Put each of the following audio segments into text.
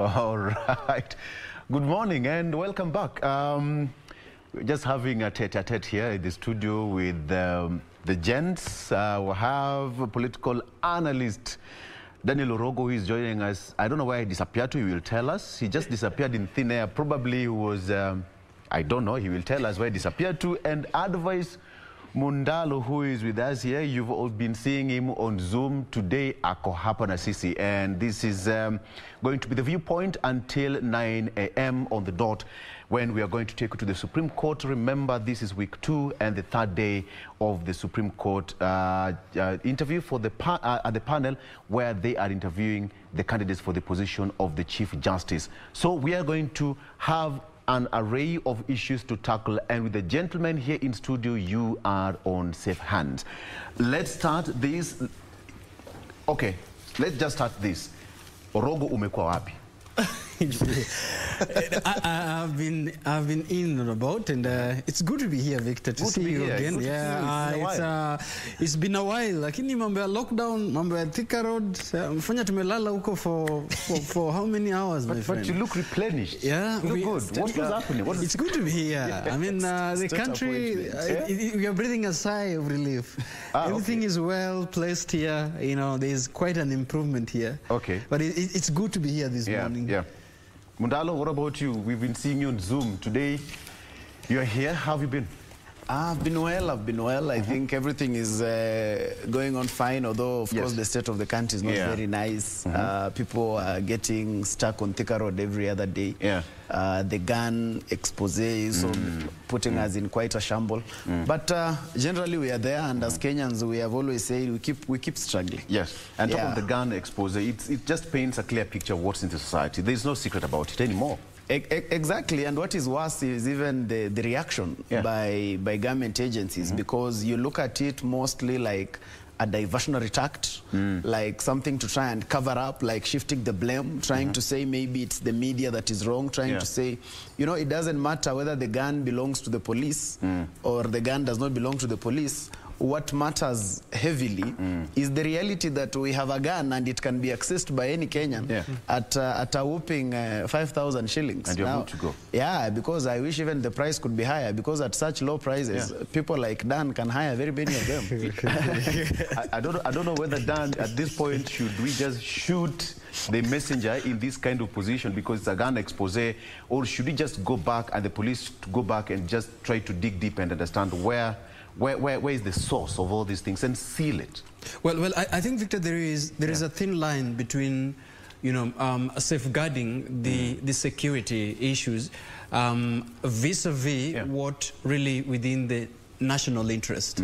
All right. Good morning and welcome back. We're just having a tete-a-tete here in the studio with the gents. We have a political analyst, Daniel Orogo, who is joining us. I don't know where he disappeared to. He will tell us. He just disappeared in thin air. Probably was, I don't know. He will tell us where he disappeared to. And Advice Mundalo, who is with us here. You've all been seeing him on Zoom today. Ako hapa na sisi. And this is going to be the viewpoint until 9 a.m. on the dot, when we are going to take you to the Supreme Court. Remember, this is week 2 and the third day of the Supreme Court interview for the panel, where they are interviewing the candidates for the position of the Chief Justice. So we are going to have an array of issues to tackle, and with the gentlemen here in studio, you are on safe hands. Let's start this. Okay, let's just start this. Orogo, umekuwa wapi? I've been in and about, and it's good to be here, Victor, to see you again. Yeah, it's been a while. Lakini mambo ya lockdown, mambo ya Thika Road, mfanya tumelala huko for how many hours, my friend? But you look replenished. Yeah, you look good. What was happening? It's good to be here. Yeah. I mean, the country, we are breathing a sigh of relief. Everything is well placed here. You know, there's quite an improvement here. Okay. But it's good to be here this morning. Yeah. Mundalo, what about you? We've been seeing you on Zoom today. You're here. How have you been? I've been well. I think everything is going on fine, although, of course, the state of the country is not very nice. People are getting stuck on Thika Road every other day. The gun expose is putting us in quite a shamble. But generally, we are there, and as Kenyans, we have always said we keep struggling. Yes, and top of the gun expose, it just paints a clear picture of what's in the society. There's no secret about it anymore. Exactly, and what is worse is even the reaction by government agencies, because you look at it mostly like a diversionary tact, like something to try and cover up, like shifting the blame, trying to say maybe it's the media that is wrong, trying to say, you know, it doesn't matter whether the gun belongs to the police or the gun does not belong to the police. What matters heavily is the reality that we have a gun and it can be accessed by any Kenyan at a whooping 5,000 shillings. And you're good to go. Yeah, because I wish even the price could be higher, because at such low prices, people like Dan can hire very many of them. I don't know whether, Dan, at this point, should we just shoot the messenger in this kind of position because it's a gun expose, or should we just go back and the police go back and just try to dig deep and understand where is the source of all these things and seal it? Well, I think, Victor, there is a thin line between, you know, safeguarding the security issues vis-a-vis what really within the national interest.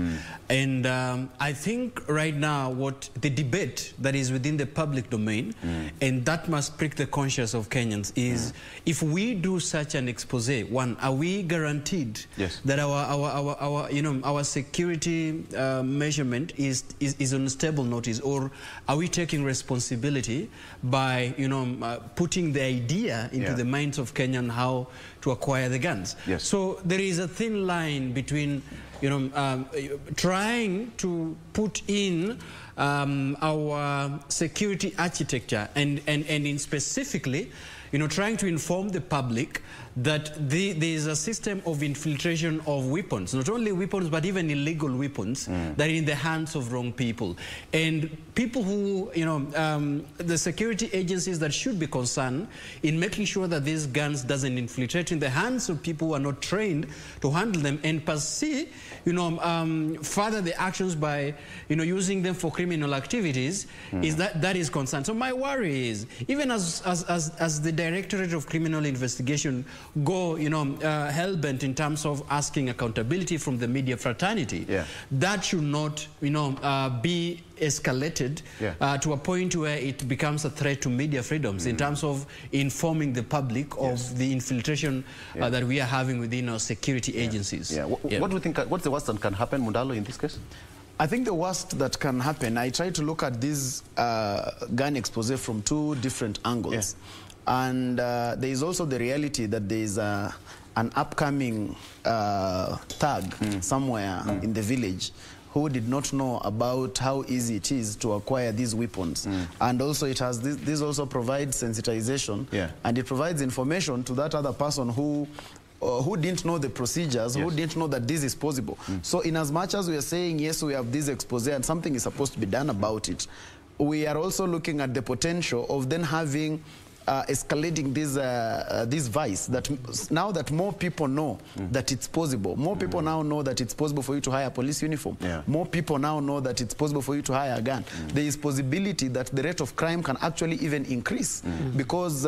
And I think right now what the debate that is within the public domain, and that must prick the conscience of Kenyans, is if we do such an expose, one, are we guaranteed that our security measurement is on stable notice, or are we taking responsibility by, you know, putting the idea into the minds of Kenyan how to acquire the guns? So there is a thin line between, you know, trying to put in our security architecture and in specifically, you know, trying to inform the public that there is a system of infiltration of weapons, not only weapons, but even illegal weapons that are in the hands of wrong people. And people who, you know, the security agencies that should be concerned in making sure that these guns doesn't infiltrate in the hands of people who are not trained to handle them and per se, you know, further the actions by, you know, using them for criminal activities, is that is concerned. So my worry is, even as the Directorate of Criminal Investigation go, you know, hell-bent in terms of asking accountability from the media fraternity, that should not, you know, be escalated to a point where it becomes a threat to media freedoms in terms of informing the public of the infiltration that we are having within our security agencies. What do you think, what's the worst that can happen, Mundalo, in this case? I think the worst that can happen, I try to look at this gun expose from two different angles. And there is also the reality that there is an upcoming thug somewhere in the village who did not know about how easy it is to acquire these weapons. And also it has this also provides sensitization, and it provides information to that other person who didn't know the procedures, who didn't know that this is possible. So in as much as we are saying, yes, we have this expose and something is supposed to be done about it, we are also looking at the potential of then having escalating this vice, that now that more people know that it's possible, more people now know that it's possible for you to hire a police uniform, more people now know that it's possible for you to hire a gun, there is possibility that the rate of crime can actually even increase, because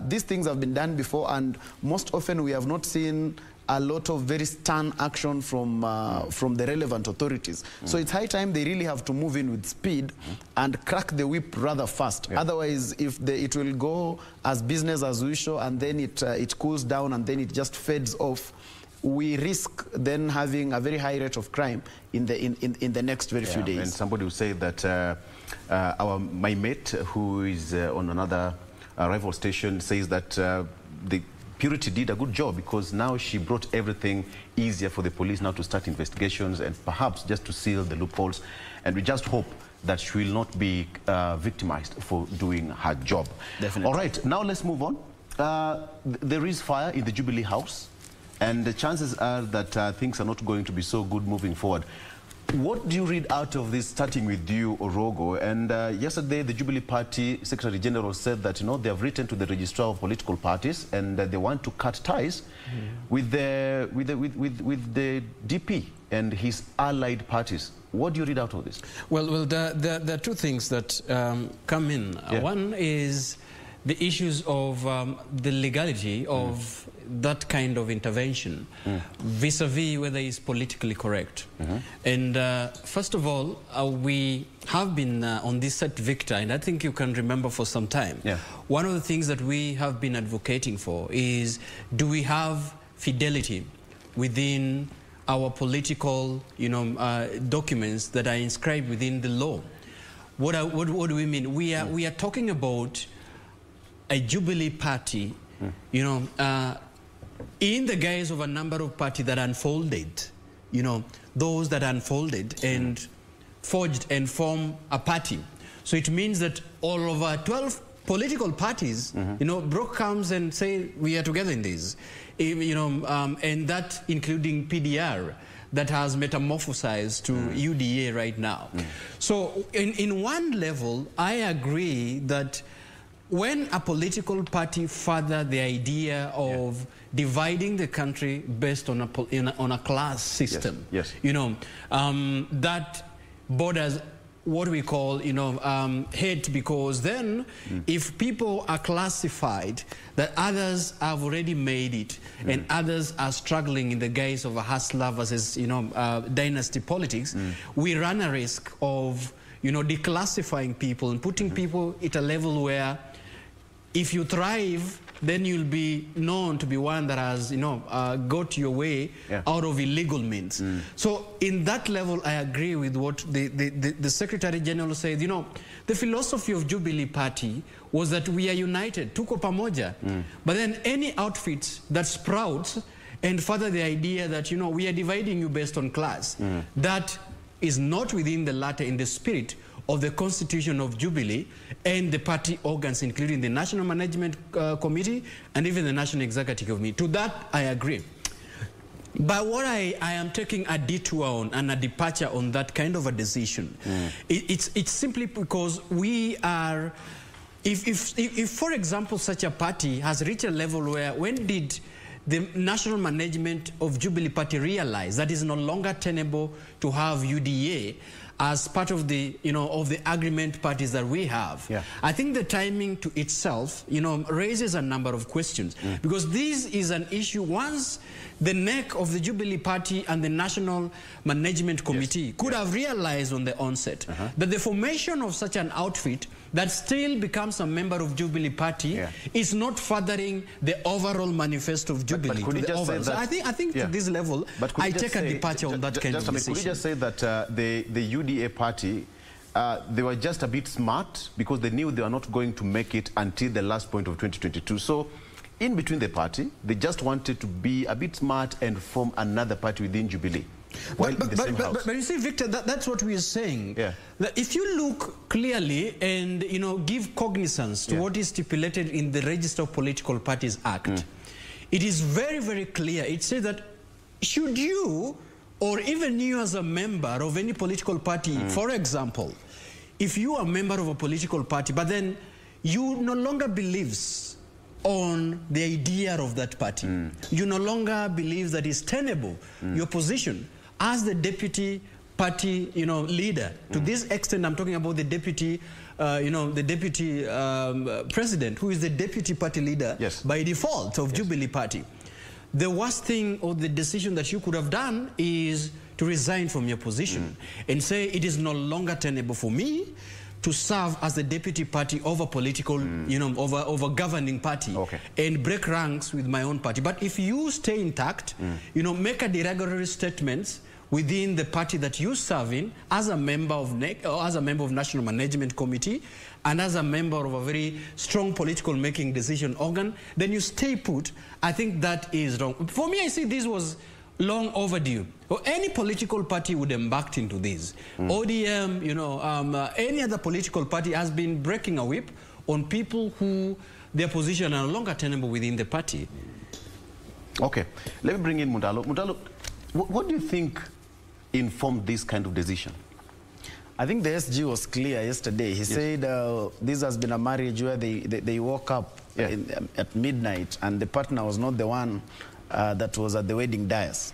these things have been done before, and most often we have not seen a lot of very stern action from the relevant authorities. So it's high time they really have to move in with speed and crack the whip rather fast. Otherwise, if it will go as business as usual, and then it cools down and then it just fades off, we risk then having a very high rate of crime in the next very few days. And somebody will say that my mate, who is on another rival station, says that the Purity did a good job, because now she brought everything easier for the police now to start investigations and perhaps just to seal the loopholes. And we just hope that she will not be victimized for doing her job. Definitely. All right, now let's move on. There is fire in the Jubilee House, and the chances are that things are not going to be so good moving forward. What do you read out of this, starting with you, Orogo? And yesterday, the Jubilee Party Secretary General said that, they have written to the Registrar of Political Parties, and they want to cut ties with the DP and his allied parties. What do you read out of this? Well, there are two things that come in. One is the issues of the legality of that kind of intervention vis-a-vis whether it's politically correct. And first of all, we have been on this set, Victor, and I think you can remember for some time. One of the things that we have been advocating for is, do we have fidelity within our political documents that are inscribed within the law? What do we mean? We are talking about a Jubilee party, in the guise of a number of parties that unfolded, those that unfolded and forged and formed a party. So it means that all over 12 political parties, Brock comes and say, we are together in this, and that including PDR, that has metamorphosized to UDA right now. So in one level, I agree that when a political party further the idea of dividing the country based on a class system, that borders what we call, hate, because then if people are classified that others have already made it and others are struggling in the guise of a hustler versus, dynasty politics, we run a risk of, declassifying people and putting people at a level where if you thrive, then you'll be known to be one that has, got your way out of illegal means. So in that level, I agree with what the Secretary General said. The philosophy of Jubilee Party was that we are united, tuko pamoja. But then any outfit that sprouts and further the idea that, we are dividing you based on class, that is not within the latter, in the spirit of the Constitution of Jubilee and the party organs, including the National Management Committee and even the National Executive Committee. To that, I agree. But what I am taking a detour on and a departure on that kind of a decision, it's simply because we are, if for example, such a party has reached a level where, when did the national management of Jubilee Party realize that it's no longer tenable to have UDA as part of the, of the agreement parties that we have? I think the timing to itself, raises a number of questions, because this is an issue. Once the neck of the Jubilee Party and the National Management Committee could have realized on the onset that the formation of such an outfit that still becomes a member of Jubilee Party is not furthering the overall manifesto of Jubilee. But could you just say that, so I think to this level, I take a departure on that kind of decision. Could you just say that the UDA party, they were just a bit smart because they knew they were not going to make it until the last point of 2022. So in between the party. They just wanted to be a bit smart and form another party within Jubilee. But you see, Victor, that's what we are saying. Yeah. That if you look clearly and, you know, give cognizance to what is stipulated in the Register of Political Parties Act, it is very, very clear. It says that should you, or even you as a member of any political party, for example, if you are a member of a political party, but then you no longer believes on the idea of that party, you no longer believe that it's tenable, your position as the deputy party, you know, leader. To this extent, I'm talking about the deputy, you know, the deputy president, who is the deputy party leader by default of Jubilee Party. The worst thing or the decision that you could have done is to resign from your position and say it is no longer tenable for me to serve as the deputy party over political, you know, over governing party and break ranks with my own party. But if you stay intact, you know, make a derogatory statements within the party that you serve in as a member of NEC, or as a member of National Management Committee, and as a member of a very strong political making decision organ, then you stay put. I think that is wrong. For me, I see this was long overdue. Or any political party would have embarked into this. ODM, you know, any other political party has been breaking a whip on people who their position are no longer tenable within the party. Okay, let me bring in Mundalo. Mundalo, what do you think informed this kind of decision? I think the SG was clear yesterday. He said this has been a marriage where they woke up at midnight and the partner was not the one that was at the wedding dais.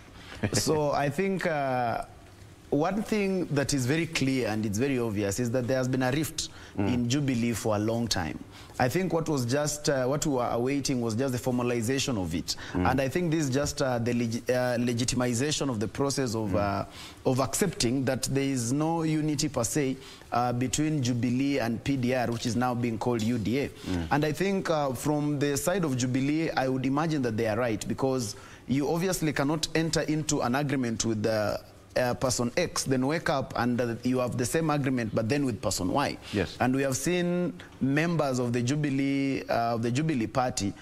So I think one thing that is very clear and it's very obvious is that there has been a rift in Jubilee for a long time. I think what was just what we were awaiting was just the formalization of it, and I think this is just the legitimization of the process of accepting that there is no unity per se between Jubilee and PDR, which is now being called UDA. And I think from the side of Jubilee, I would imagine that they are right, because you obviously cannot enter into an agreement with the person X, then wake up and you have the same agreement, but then with person Y. Yes. And we have seen members of the Jubilee party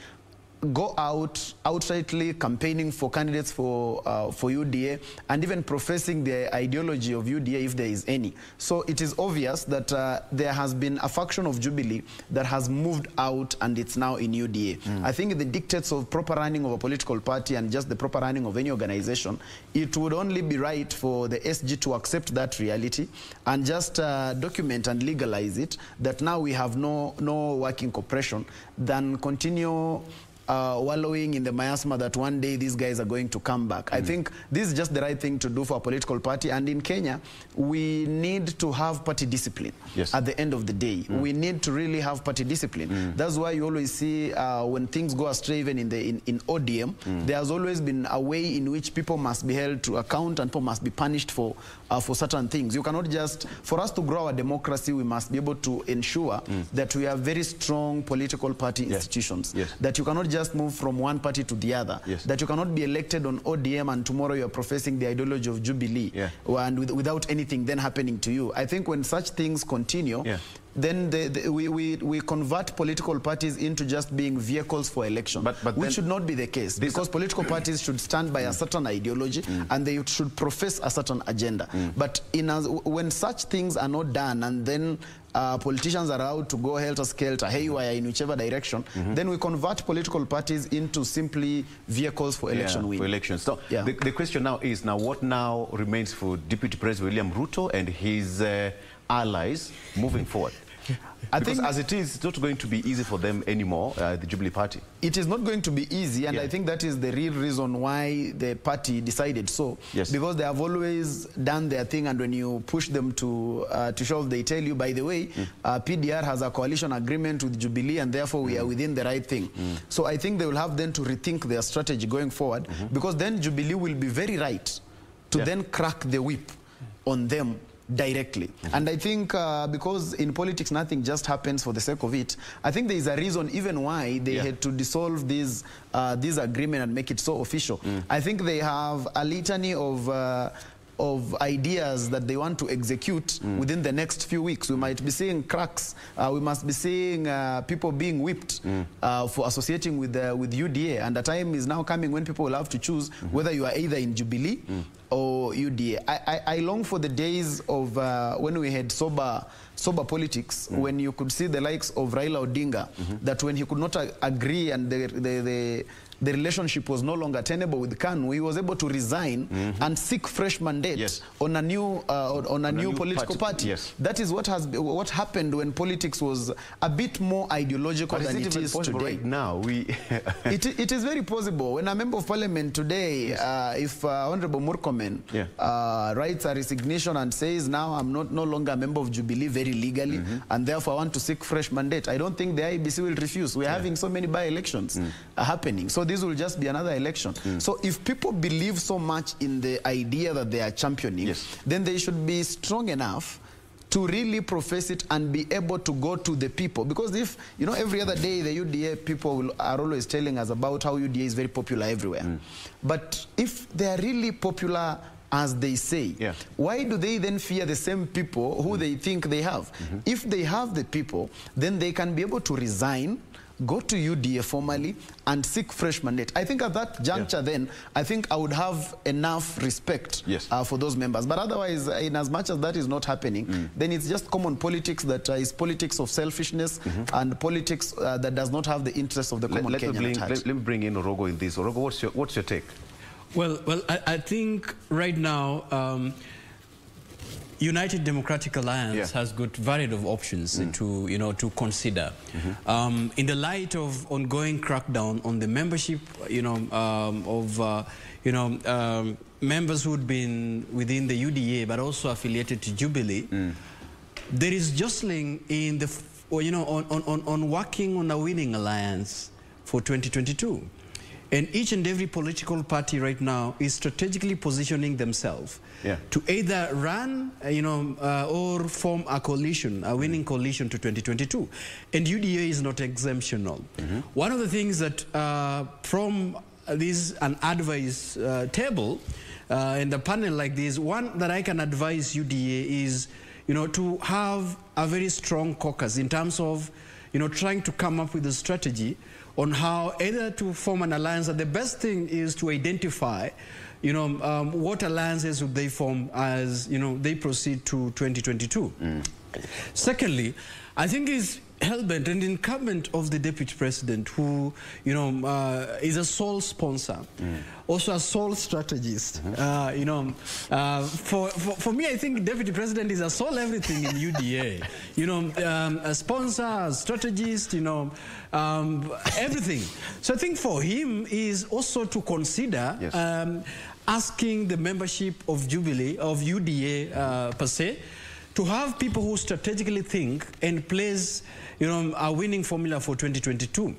go out outrightly campaigning for candidates for UDA and even professing the ideology of UDA if there is any. So it is obvious that there has been a faction of Jubilee that has moved out and it's now in UDA. I think the dictates of proper running of a political party and just the proper running of any organization, it would only be right for the SG to accept that reality and just document and legalize it, that now we have no working cooperation, than continue wallowing in the miasma that one day these guys are going to come back. I think this is just the right thing to do for a political party, and in Kenya we need to have party discipline. At the end of the day, we need to really have party discipline. That's why you always see when things go astray, even in ODM, there has always been a way in which people must be held to account and people must be punished for certain things. You cannot just, for us to grow our democracy, we must be able to ensure that we have very strong political party institutions, that you cannot just move from one party to the other, that you cannot be elected on ODM and tomorrow you're professing the ideology of Jubilee and without anything then happening to you. I think when such things continue, then we convert political parties into just being vehicles for election, which should not be the case, because political parties should stand by a certain ideology and they should profess a certain agenda. But when such things are not done and then politicians are allowed to go helter-skelter, haywire in whichever direction, then we convert political parties into simply vehicles for election winning. For elections. So the question now is, what now remains for Deputy President William Ruto and his allies moving forward? I think as it is, it's not going to be easy for them anymore, the Jubilee Party. It is not going to be easy, and I think that is the real reason why the party decided so. Because they have always done their thing, and when you push them to shove, they tell you, by the way, PDR has a coalition agreement with Jubilee, and therefore we are within the right thing. So I think they will have then to rethink their strategy going forward, because then Jubilee will be very right to then crack the whip on them directly. And I think because in politics nothing just happens for the sake of it, I think there is a reason even why they had to dissolve this agreement and make it so official. I think they have a litany of of ideas that they want to execute within the next few weeks. We might be seeing cracks. We must be seeing people being whipped for associating with UDA. And the time is now coming when people will have to choose whether you are either in Jubilee or UDA. I long for the days of when we had sober politics, when you could see the likes of Raila Odinga, that when he could not agree and the relationship was no longer tenable with KANU, he was able to resign and seek fresh mandate on a new political party. Yes. That is what happened when politics was a bit more ideological than it is today. Right now, it is very possible. When a member of parliament today, if Honorable Murkomen writes a resignation and says, now I'm no longer a member of Jubilee very legally, and therefore I want to seek fresh mandate, I don't think the IEBC will refuse. We're having so many by-elections happening. So this will just be another election. So if people believe so much in the idea that they are championing, then they should be strong enough to really profess it and be able to go to the people. Because if, you know, every other day the UDA people are always telling us about how UDA is very popular everywhere. But if they are really popular as they say, why do they then fear the same people who they think they have? If they have the people, then they can be able to resign, go to UDA formally and seek fresh mandate. I think at that juncture then, I think I would have enough respect for those members. But otherwise, in as much as that is not happening, then it's just common politics that is politics of selfishness and politics that does not have the interests of the common Kenyan at heart. Let me bring in Orogo in this. Orogo, what's your take? Well, I think right now, United Democratic Alliance has got varied of options to consider. In the light of ongoing crackdown on the membership, members who'd been within the UDA but also affiliated to Jubilee, there is jostling in the on working on a winning alliance for 2022. And each and every political party right now is strategically positioning themselves to either run, or form a coalition, a winning coalition to 2022. And UDA is not exemptional. One of the things that from this an advice table and a panel like this, one that I can advise UDA is, to have a very strong caucus in terms of, trying to come up with a strategy on how either to form an alliance. And the best thing is to identify, what alliances would they form as, they proceed to 2022. Secondly, I think it's hell-bent and incumbent of the Deputy President, who, is a sole sponsor, also a sole strategist. For me, I think Deputy President is a sole everything in UDA. A sponsor, a strategist, everything. So I think for him is also to consider asking the membership of Jubilee, of UDA per se, to have people who strategically think and place, a winning formula for 2022.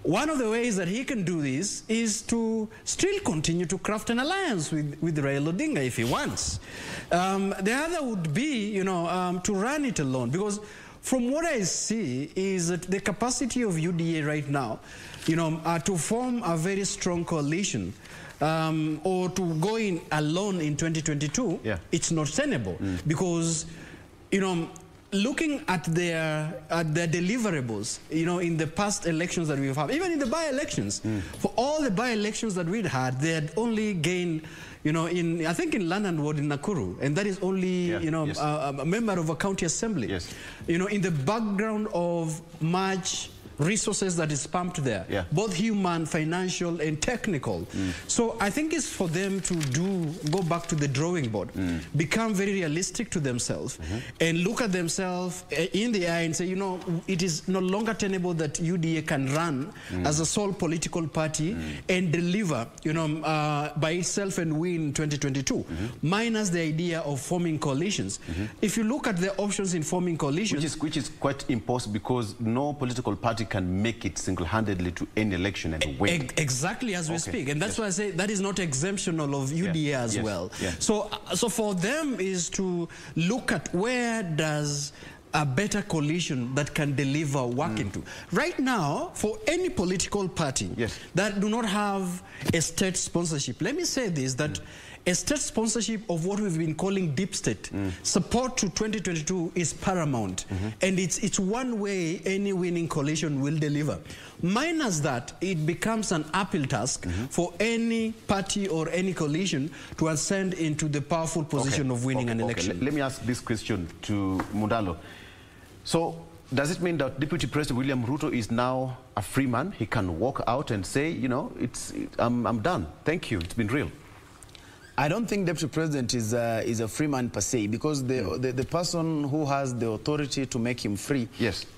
One of the ways that he can do this is to still continue to craft an alliance with Raila Odinga if he wants. The other would be, to run it alone, because from what I see is that the capacity of UDA right now, to form a very strong coalition or to go in alone in 2022, it's not tenable because, looking at their deliverables, in the past elections that we've had, even in the by-elections, for all the by-elections that we'd had, they had only gained, I think in London Ward in Nakuru, and that is only, a member of a county assembly. In the background of much resources that is pumped there, both human, financial, and technical. So I think it's for them to go back to the drawing board, become very realistic to themselves, and look at themselves in the eye and say, it is no longer tenable that UDA can run as a sole political party and deliver, by itself and win 2022, minus the idea of forming coalitions. If you look at the options in forming coalitions, which is quite impossible, because no political party can make it single-handedly to any election and win. Exactly as we speak. And that's why I say that is not exemptional of UDA as well. So for them is to look at where does a better coalition that can deliver work into. Right now, for any political party that do not have a state sponsorship, let me say this, that a state sponsorship of what we've been calling deep state. Support to 2022 is paramount. And it's one way any winning coalition will deliver. Minus that, it becomes an uphill task for any party or any coalition to ascend into the powerful position of winning an election. Let me ask this question to Mundalo. So, does it mean that Deputy President William Ruto is now a free man? He can walk out and say, you know, I'm done. Thank you. It's been real. I don't think Deputy President is a free man per se, because the person who has the authority to make him free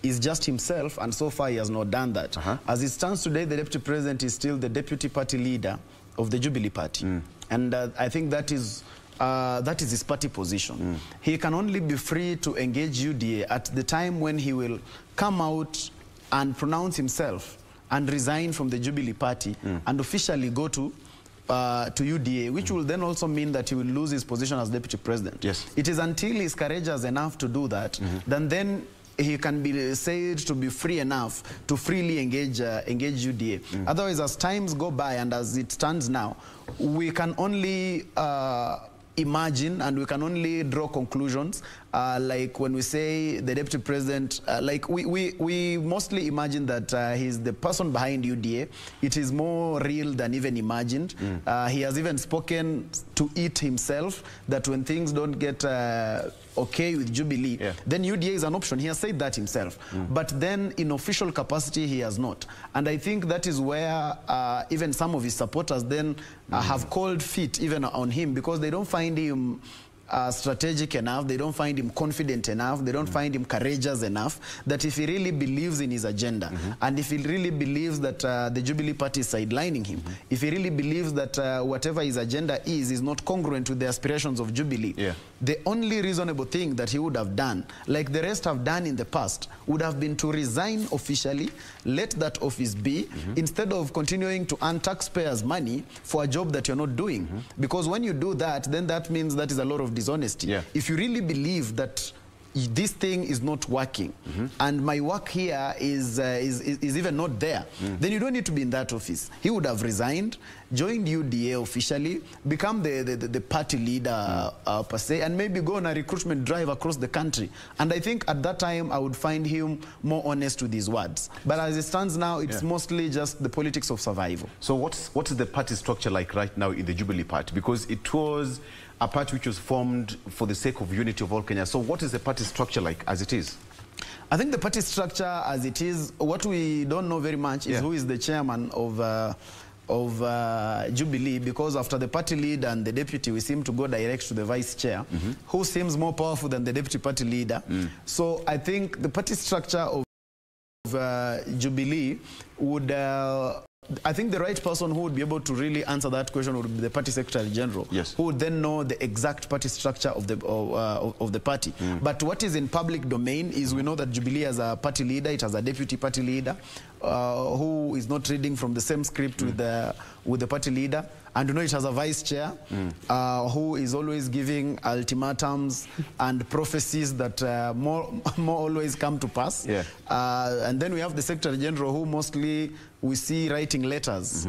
is just himself, and so far he has not done that. As it stands today, the Deputy President is still the Deputy Party Leader of the Jubilee Party. And I think that is his party position. He can only be free to engage UDA at the time when he will come out and pronounce himself and resign from the Jubilee Party and officially go to UDA, which will then also mean that he will lose his position as Deputy President. It is until he's courageous enough to do that, then he can be said to be free enough to freely engage UDA. Otherwise, as times go by and as it stands now, we can only imagine and we can only draw conclusions. Like when we say the Deputy President, like we mostly imagine that he's the person behind UDA. It is more real than even imagined. He has even spoken to it himself, that when things don't get okay with Jubilee, then UDA is an option. He has said that himself. But then in official capacity, he has not. And I think that is where even some of his supporters then have cold feet even on him, because they don't find him strategic enough, they don't find him confident enough, they don't find him courageous enough, that if he really believes in his agenda, and if he really believes that the Jubilee Party is sidelining him, if he really believes that whatever his agenda is not congruent with the aspirations of Jubilee, the only reasonable thing that he would have done, like the rest have done in the past, would have been to resign officially, let that office be, instead of continuing to earn taxpayers' money for a job that you're not doing. Because when you do that, then that means that is a lot of dishonesty. If you really believe that this thing is not working, and my work here is even not there, then you don't need to be in that office. He would have resigned, joined UDA officially, become the party leader per se, and maybe go on a recruitment drive across the country. And I think at that time I would find him more honest with his words. But as it stands now, it's mostly just the politics of survival. So what is the party structure like right now in the Jubilee Party? Because it was a party which was formed for the sake of unity of all Kenya. So what is the party structure like as it is? I think the party structure as it is, what we don't know very much is who is the chairman of Jubilee, because after the party leader and the deputy, we seem to go direct to the vice chair, who seems more powerful than the deputy party leader. So I think the party structure of Jubilee would... I think the right person who would be able to really answer that question would be the Party Secretary General, who would then know the exact party structure of the party. But what is in public domain is we know that Jubilee has a party leader, it has a deputy party leader who is not reading from the same script with the party leader. And you know it has a vice chair who is always giving ultimatums and prophecies that more always come to pass. And then we have the Secretary General, who mostly we see writing letters.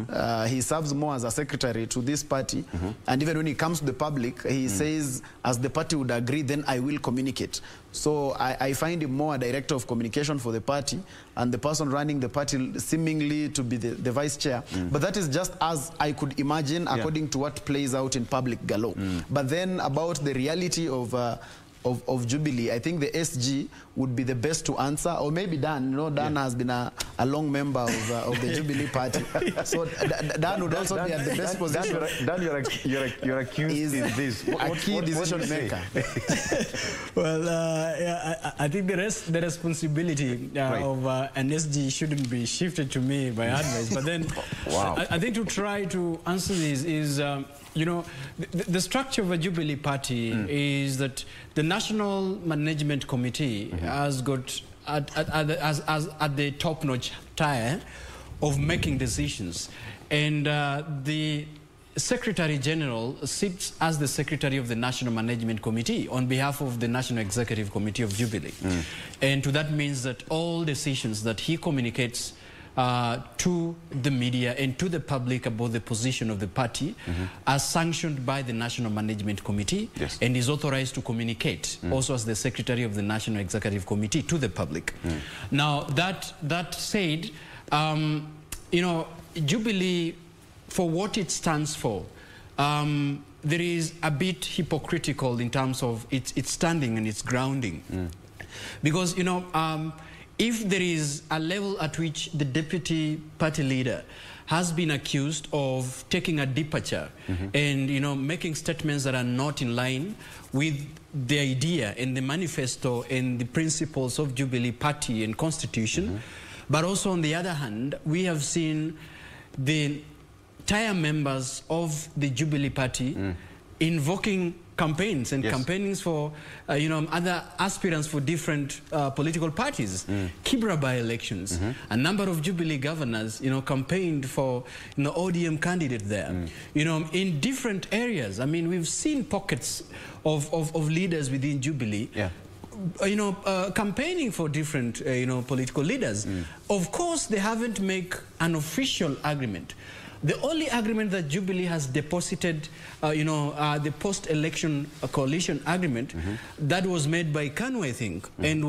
He serves more as a secretary to this party. And even when he comes to the public, he says, as the party would agree, then I will communicate. So I find him more a director of communication for the party, and the person running the party seemingly to be the vice chair. But that is just as I could imagine according to what plays out in public galore. But then about the reality of Jubilee, I think the SG would be the best to answer, or maybe Dan. You know, Dan has been a long member of the Jubilee Party, so Dan would also be at the best position. Dan, you're accused in this. A key decision maker. Well, I think the responsibility of an SG shouldn't be shifted to me by advice. But then, I think to try to answer this is, you know, the structure of a Jubilee Party is that the National Management Committee has got at the top-notch tier of making decisions, and the Secretary General sits as the Secretary of the National Management Committee on behalf of the National Executive Committee of Jubilee. And to that means that all decisions that he communicates to the media and to the public about the position of the party as sanctioned by the National Management Committee and is authorized to communicate also as the Secretary of the National Executive Committee to the public. Now, that said, you know, Jubilee, for what it stands for, there is a bit hypocritical in terms of its standing and its grounding. Because, you know, if there is a level at which the deputy party leader has been accused of taking a departure and, you know, making statements that are not in line with the idea and the manifesto and the principles of Jubilee Party and Constitution, but also on the other hand, we have seen the entire members of the Jubilee Party invoking campaigns and campaigning for, you know, other aspirants for different political parties. Kibra by-elections. A number of Jubilee governors, you know, campaigned for, you know, ODM candidate there. You know, in different areas. I mean, we've seen pockets of leaders within Jubilee. You know, campaigning for different, you know, political leaders. Of course, they haven't made an official agreement. The only agreement that Jubilee has deposited, you know, the post-election coalition agreement that was made by KANU, I think, and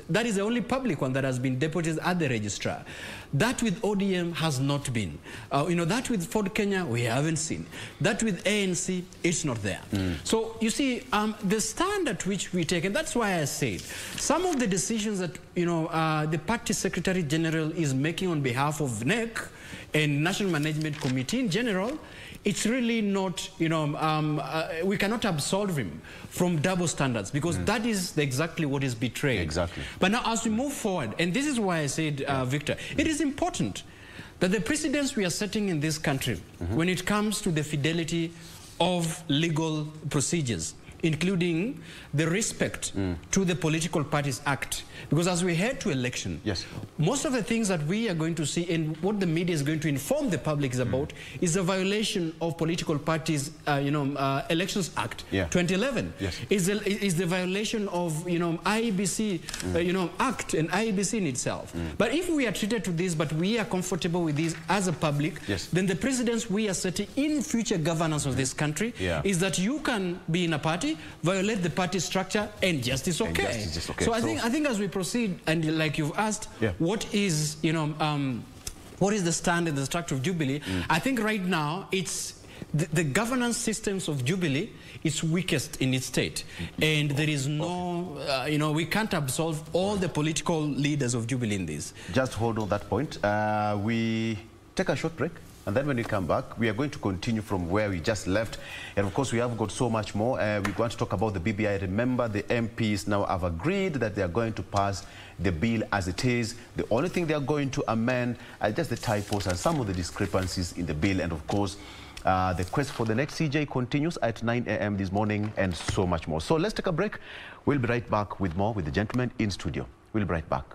that is the only public one that has been deposited at the registrar. That with ODM has not been. You know, that with Ford Kenya, we haven't seen. That with ANC, it's not there. So, you see, the stand at which we take, and that's why I said, some of the decisions that, you know, the party secretary general is making on behalf of NEC and National Management Committee in general, it's really not, you know, we cannot absolve him from double standards because that is exactly what is betrayed. Exactly. But now as we move forward, and this is why I said, Victor, it is important that the precedents we are setting in this country when it comes to the fidelity of legal procedures, including the respect to the Political Parties Act. Because as we head to election, most of the things that we are going to see and what the media is going to inform the public is about is a violation of Political Parties, you know, Elections Act 2011. Is the violation of, you know, IEBC, you know, Act and IEBC in itself. But if we are treated to this, but we are comfortable with this as a public, then the precedents we are setting in future governance of this country is that you can be in a party, violate the party structure, and justice okay. So I think as we proceed, and like you've asked, what is, you know, what is the stand and the structure of Jubilee? I think right now it's the governance systems of Jubilee is weakest in its state, and there is no, you know, we can't absolve all the political leaders of Jubilee in this. Just hold on that point. We take a short break. And then when we come back, we are going to continue from where we just left. And of course, we have got so much more. We're going to talk about the BBI. Remember, the MPs now have agreed that they are going to pass the bill as it is. The only thing they are going to amend are just the typos and some of the discrepancies in the bill. And of course, the quest for the next CJ continues at 9 a.m. this morning and so much more. So let's take a break. We'll be right back with more with the gentleman in studio. We'll be right back.